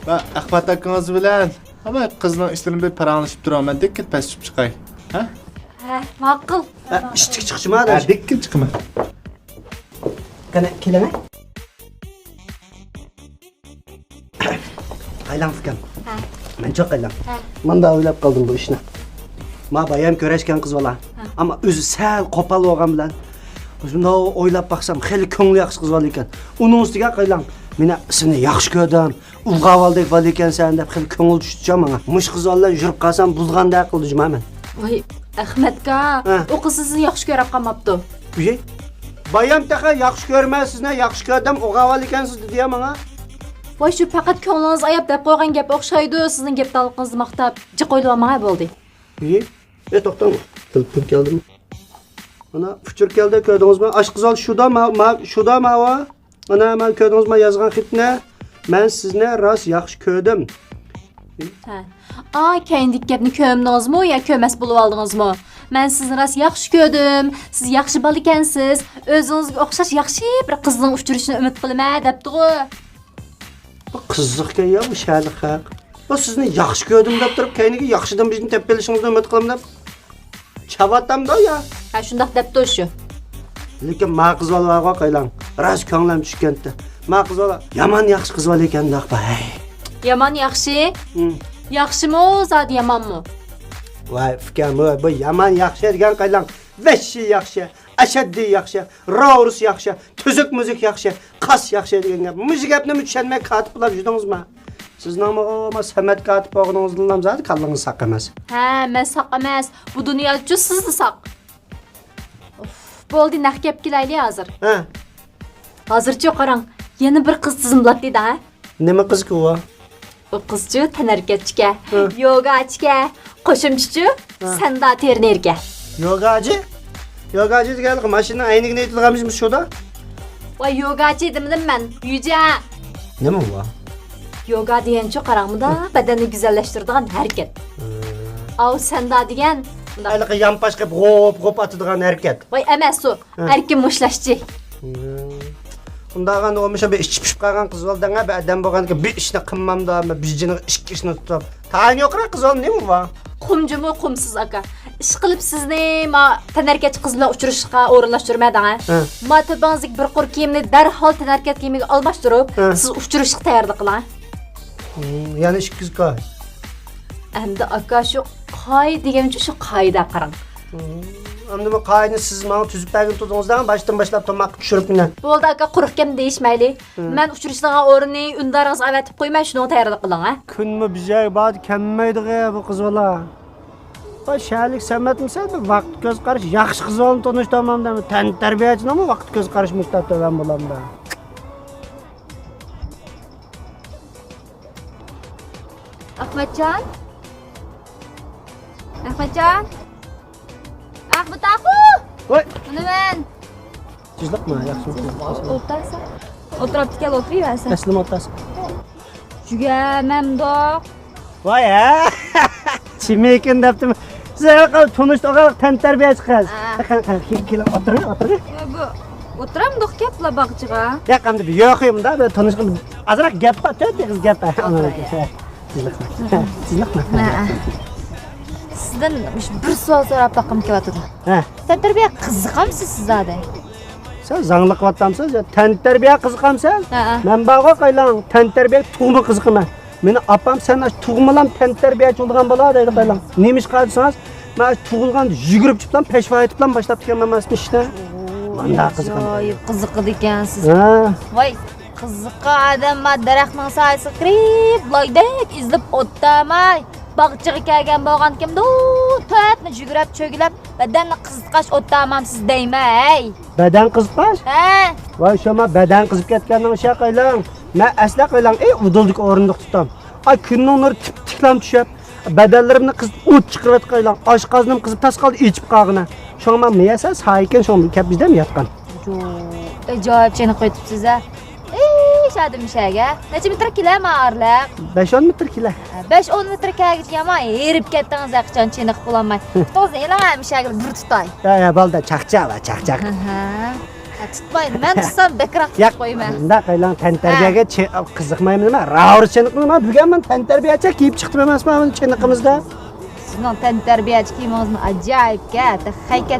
Ben Ahmet hakkınızı bilen. Ama kızla işlerini bir paranlaşıp duram. Ben dikkat pesip çıkay. Ha? He, makul. Çıkma Ha, dikkat çıkma. Kana keleme. Aylan Fıkan. Ben çok aylan. Ben de oylap kaldım bu işine. Ma bayam köreşken kız valla. Ama özü sel kopal olgan bilen. Şimdi oylap baksam heli köngülü yaxşı kız valla iken. Onun üstüge kaylan. Mene seni yaxşı gördüm. Ulga valdık valla iken sen de heli köngül düştücem bana. Mış kız valla jürüp kalsam bulgan da kıldıcım hemen. Vay, Ahmetga, o kız sizni yaxshi ko'rib qolmabdi. Uy, bayam taka yaxşı görmez sizne yaxşı gördüm. Ulga valla iken siz diye bana. Voy, shu faqat ko'nglingiz ayab deb qo'ygan gap o'xshaydi. Sizning gapdaligingizni maqtab, jiq o'ylamay bo'ldi. İyi. To'xtama. Telefon keldi mi? Ana futur keldi ko'rdingizmi? Aşk kızal şuda ma. Ana men ko'rdingizmi yozgan xitni? Men sizni rost yaxshi ko'rdim. Ha. Keyindik gapni ko'mdingizmi yo ko'mas bo'lib oldingizmi? Men sizni rost yaxshi ko'rdim. Siz yaxshi bola ekansiz. O'zingizga o'xshash yaxshi bir qizning uchrashishini umid qilaman debdi-ku. Bu qiziqga ya bu şerlik haq. Bu sizni yaxshi ko'rdim deb turib, keyingi yaxshidan bizni tep kelishingizni umid qilaman deb. Chavatamda ya. Ha, shundoq debdi o'sha. Lekin ma qiz bola qaylan. Rost ko'nglim tushganda. Ma qiz bola yomon yaxshi qiz bola ekanda aqba. Yomon yaxshi? Yaxshimi, zod yomonmi? Vay fikam bu yomon yaxshi degan qaylan. Veshi yaxshi, ashaddiy yaxshi, raurus yaxshi, tuzuk muzik yaxshi, qas yaxshi degan gap. Muzik gapni tushunmay katiblar yudingizmi? Sizning ama Samet katib o'g'lingizni zot kallangiz saq emas. Ha, men saq emas. Bu dunyo uchun sizni saq. Bo'ldi, naq gap kelayli hozir. Ha. Hozircha qarang, yana bir qiz tizimlab dedi, ha? Nima qiz ku o? O qizchi tanarkatchika, yogachiga, qo'shimchichi, sanda ternerga. Yogachi? Yogachi deganlik mashina aynigini aytilganmizmi shuda? Voy, yogachi dedim men. Yuja. Nima bu? Yoga degancha qarangmida, badanni go'zallashtiradigan harakat. Au sanda degan Ayliqi yampash qilib g'op atadigan harakat. voy emas u, erkin mushlashchi. Undag'an o'misha bir ichib pishib qolgan qiz boldanga bir odam bo'lganki bir ishni qilmamda, bijini ikki ishni tutib. Tayin yo'qra qiz ol nima bu? Qumjimi qumsiz aka. Ish qilib sizni ma tanarkatchi qiz bilan uchrashishga o'rinlashtirmadan. Ma tabanzik bir qur kiyimni darhol tanarkat kiyimiga almashtirib, siz uchrashishga tayyorlik qiling. Ya'ni 200 koy. Endi aka shu qoy degancha shu qoida qarang. Endi bu qoyani siz menga tuzib bergan tudingizdan boshdan boshlab tomoq tushirib men. Bo'ldi aka, quruq gap deyishmayli. Men uchrashadigan o'rinni undaringiz avatib qo'ymay, shuni tayyorlik qiling, ha. Kunmi bizga bad kelmaydi bu qiz bola. Bu şahlik samatmisa bir vaqt ko'z qarash yaxshi qiz olib tanishtamamda tan tarbiyachimi vaqt ko'z qarash muhtatda ben bo'lamda. Ahmetcan? Ahmetcan? Ahmet aku! Voy, Mana men. tuzliqmi yaxshi? O'tirsa. O'tirib kel o'tiraversan. Taslim o'tasi. Juga memdoq. Voy ha. Chimekin debdim. Sizlar tanishdigan tan tarbiyachi qiz. Kelib o'tiring. Bu o'tiramdoq gaplar bog'chiga. Yaqamda bir yo'qimda bir tanishgan azroq gap qiz gap. Tuzliqmi? Sizdan bir savol so'rab boqim kelyapti. Ha. Tan tarbiya qiziqamsiz sizlarda? Sen zanglik qilyapsiz ya tan tarbiya qiziqamsan? Men bag'a qaylan tan tarbiya tug'ma qiziqaman. Meni apam sen tug'malam tan tarbiyachi bo'lgan bo'ladi deydi qaylan. Nemish qilsangiz, men tug'ilganda yugurib chiqib peshoy etib boshlab kelgan emasmi ishni? Menda qiziqaman. Qiziqdi ekansiz. Ha. Voy, qiziqqa odam daraxtning soyasi qirib, loydek izlab o'ttamay. Bog'chaga kelgan bo'lgan kimdi? To'yatni yugurib cho'gilab, badanni qiziqash o'ttamamsiz deymay. Badan qiziqash? Ha. Voy, shoma badan qizib ketganning o'sha qaylan. Men asla qaylan, uduldik o'rindiq tutam. Ay kunning nuri tip-tiklam tushib, badanlarimni qizib o't chiqirib qaylan. Oshqoznim qizib tas qoldi ichib qolg'ina. Shoma miyasa sayken shoma kep bizda mi yotgan? Ajoyibchini qo'yibsiz a. Shadim shaga. Necha metr kelama arlaq? 5-10 metr kela. 5-10 metr kelgich yama erib ketdingiz aqchon chiniq bo'lolmay. To'g'ri elam shaga bir tutay. Ya balda chaqchaq va chaqchaq. Tutmayın. Ben tutsam bekrak Ya tutub qoyma. bunda qaylan tantarbiyaga qiziqmayman nima? Ravr chiniqmi? Bugun men tantarbiyacha kiyib chiqdim emasman buni chiniqimizda. Sizning tantarbiyachi kiyimingizni ajoyibga,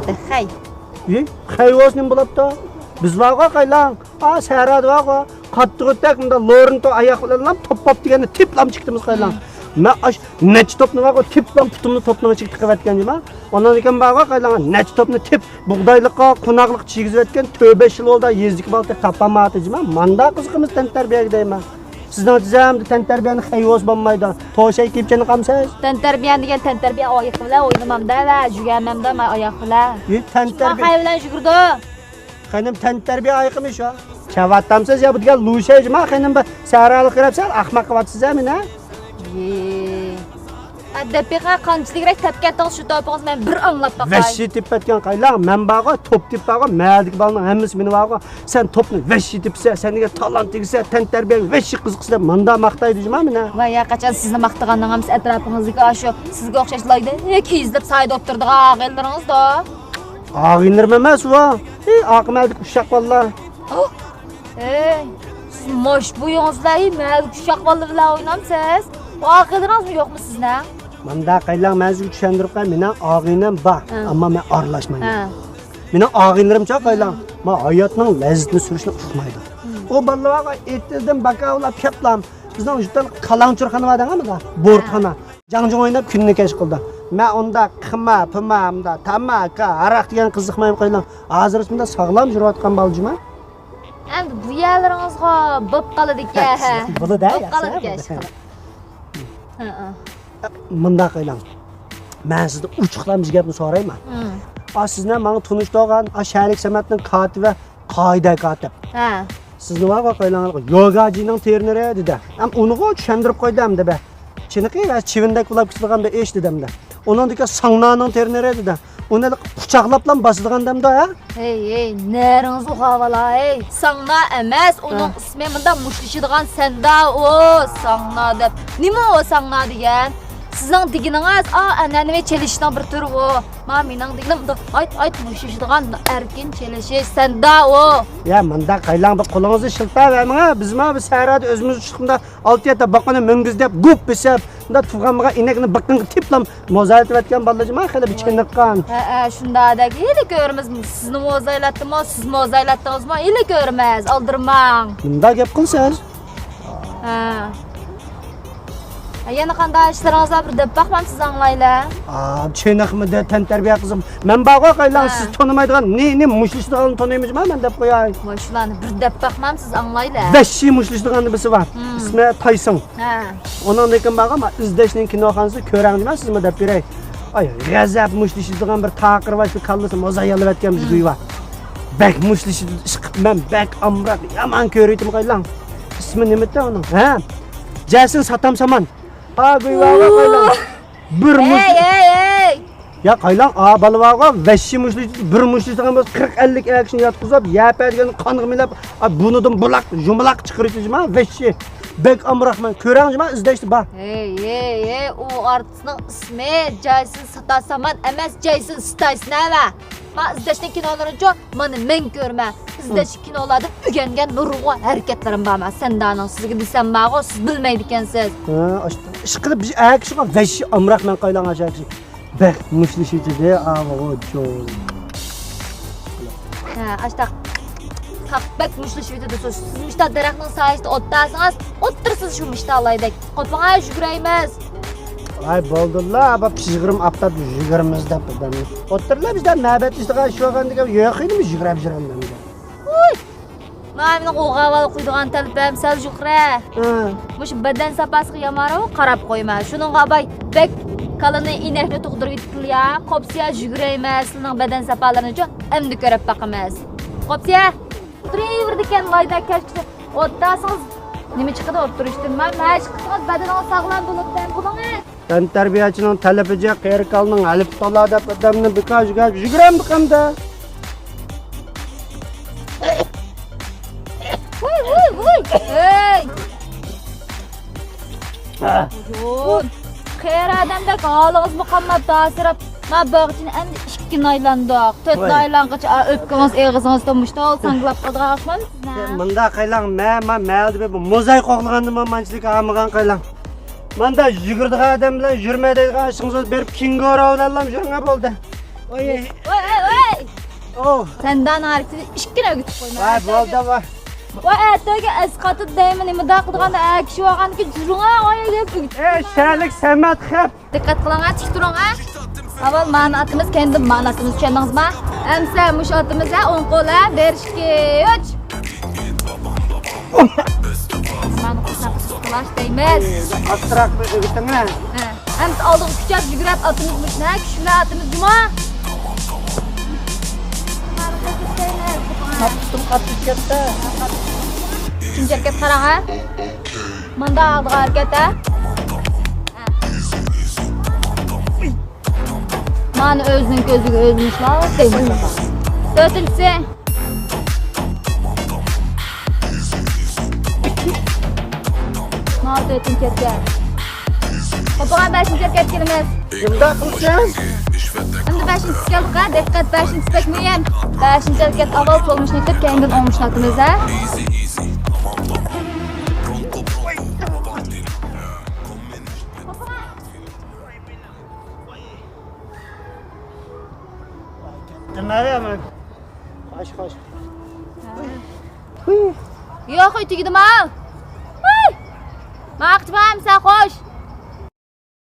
taxay. Hayvos nim bo'libdi? Biz varga qaylan. Sarad varga. Qattiq o'tdak bunda Lorinto oyoq bilan top deganda tiplam chiqdimiz qaylan. Men ash nech topni varga tiplam putumni topni chiqib qilayotganman. Ondan keyin varga qaylan nech topni tip bug'doyliqqa, qunaqliq chigizayotgan 4-5 yil oldi yezdik balta tapamaatijman. Manda qiziqimiz tantarbiyaga deyman. Sizning tizamda tantarbiyani hayvos bo'lmaydi. To'shay kiyib chiniqamsiz? Tantarbiya degan tantarbiya oyoq bilan o'ynamamda va juganamda men oyoq bilan. Tantarbiya Qay bilan yugurdi? Xanim tantarbiya ayiqmi shu? Chavattamsiz ya bu degan lushayjma xanim bir sarali qirabsan, ahmoq qilyapsiz-a meni? Addapiqa qanchaligraq tapkatdingiz shu topingiz men bir anglab baqay. Vashshi tepatgan qaylar, men bag'a top tepag'a, maldik balni hammasi meni bag'a. Sen topni vashshi tepsa, seniga talant tegsa, tantarbiya vashshi qiziqsa, menda maqtaydingmi meni? Va ya qachon sizni maqtagandan ham siz atrofingizdagi shu sizga o'xshashlaydi. Izlab sayda o'tirdiga og'inlaringizda. Og'inlarım emas va. Aqmaldik ushaq vallar. Siz mosh bo'yingizlar, maldik ushaq vallar bilan o'ynamsiz. Og'inlaringizmi yo'qmi sizning? Menda qaylar ma'zur tushundirib qo'y, meni og'inam bor, ammo men aralashmayman. Meni og'inlarimcha qaylar, men hayotning lazzatini surishni uqmaydi. O balalarga ettirdim, bakavlab keplam. Bizning judan qalanchurxona vadangami? Bo'rtxona. Jangjong o'ynab kunni kesh qildi. Men unda qima, pimamda, tamaka, aroq degan qiziqmayman qaylar. Hozir shunda sog'lom yurayotgan boljima. Endi bu yerlaringizga bo'p qoladi-ku. Bo'ladi-da, yaxshi. Munda qaylar. Men sizdan uchuqlamiz gapni so'rayman. Sizdan menga tunishtirgan Shalik Samatning kotibi qoida kotib. Sizni varga qaylar yogajining terneri dedi. Ham uniga tushuntirib qo'ydim deb. Chiniqi va chivindak qilib ketganimda eshitdim-da. Ondan keyin sangnaning terneri dedi. Uni quchoqlab bosdigandamda, ha? Hey, neringiz uqavala, hey. Sangna emas, uning ismi bunda mushlishidigan senda o, sangna deb. Nima o sangna degan? Sizning diginingiz, an'anaviy chelishning bir turi o. Mening diginim ayt mushlishidigan erkin chelishi senda o. Ya menda qaylan bir qo'lingizni shiltab, menga bizma bu sayrada o'zimiz chiqimda 6 boqani mingiz deb gup bisab, unda tug'anmaga inakni biqinga tiplam mozarat etgan bolalar men xili bichiniqqan. Shundadagi ili ko'rimiz. Sizni mozaylatdimi, siz mozaylatdingizmi? Ili ko'rimiz, oldirmang. Bunda gap qilsangiz. Yana qanday ishlaringiz bor deb baxmam siz anglaylar. Cheniqmidi tantarbiya qizim. Men bag'a qaylan siz tonimaydigan ne mushlishdigan toniymizmi men deb qo'yay. Shularni bir deb baxmam siz anglaylar. Vashshi mushlishdiganni birisi bor. Ismi Tayson. Ondan keyin bag'a izdashning kinoxonasi ko'rangmi sizmi deb beray. Ay, g'azab mushlishdigan bir taqir va shu kallasi mozayyalib etgan bizga va. Bak mushlishi men bak amroq yomon ko'raydim qaylan. Ismi nima edi uning? Jasin satam saman. Buyvaga qaylan. Bir Hey. Ya qaylan balvaga vashshi mushlish bir mushlishdan 40-50 action yotqizib, yapadigan qonqimilab, bunidan bulaq, jumlaq chiqirishma vashshi. Bek amroqman ko'rangmi izdashdi ba. Hey, u artistning ismi Jason Satasaman emas, Jason Staysnava. Men izdashning kinolarini meni men ko'rma. Izdash kinolarda o'rgangan nurg'un harakatlarim bor. Sendaning sizga desam ma'g'o siz bilmaydi ekansiz. Ish qilib biz akshiga vashshi amroqman qaylan ajaksi. Bek mushlishida avojo. Ashta Bak mushlishiga de siz mishta daraxtning sayisida o'tdasangiz, o'ttirsiz shu mishta alaydak. Qopag'a yuguraymiz. Ay bo'ldilar, bu pishig'irim aptab yugurimiz deb dedim. O'ttirlar bizdan navbat ishtiga shu o'g'andiga yo'qmi yugurib jiraman. Ma'mini qo'g'aval quydigan talbam sal juqra. Mush badan sapasiga yamaro qarab qo'yma. Shuning abay bek qalini inakni tug'dirib yetdilar. Qopsiya yuguraymiz. Sizning badan sapalarini endi ko'rib baqamiz. Qopsiya Turaverdikan layda kashki o'tdasangiz nima chiqadi o'tirishdim. Men mashq qilib badaningiz sog'lom bo'libdan buning. Tantarbiyachining talabiga qiyriqalning alif tola deb odamni bikajiga yuguram biqamda. Voy. Hey. Yo'q. Qiyra odamda qo'lingiz muqammab ta'sirab Ma bağıtın endi 2 gün aylandık. 4 Vay. aylanğıç öpkünüz ağzınız tutmuşdu. Sanglap qaldıraqmam sizə. Mında qaylan, məl deb mozaik qoqlaganda mançilik amıgan qaylan. Manda yugurdiq adam bilan yurmadaydigan işingiz berib kengora olallam yurunga bo'ldi. Oy. Voy. Oh. Senden harikti 2 gün ögütüp qoyma. Vay bo'ldi va. Voy ertaga asqatib deyman nima qilganda kishi olganki jurunga oyib ögütüp. Şərlik Səməd xəp. Diqqat qiling, tik turing ha. Avval ma'ni atimiz, kendi ma'nosini tushundingizmi? Amsa mush atimiz ha, o'ng qo'la berishki 3. Ma'ni qilamiz deymiz. Astıraq ögütünə. Ha, amsa oldiga kuchab yugurib atimiz mushna, kuchli atimiz juma. Tapdım qatib ketdi. Ikinci hareket qarang ha. Manda oldiga harakat ha. Mani o'zining ko'ziga o'zini ishlab deymiz. To'rtinchisi. Mana to'rtinchi hareket. Qo'polgan 5-chi hareket kelamiz. Kimda qilsan? Endi 5-chisi keldik ha. Diqqat 5-chisi pek muhim. 5-chi hareket avval solmushni aytib, keyin o'ngmushni aytamiz ha. Deməli mən. Xoş. Yo'q, uy tegdim ha. Uy! Maqtibam sen xo'sh.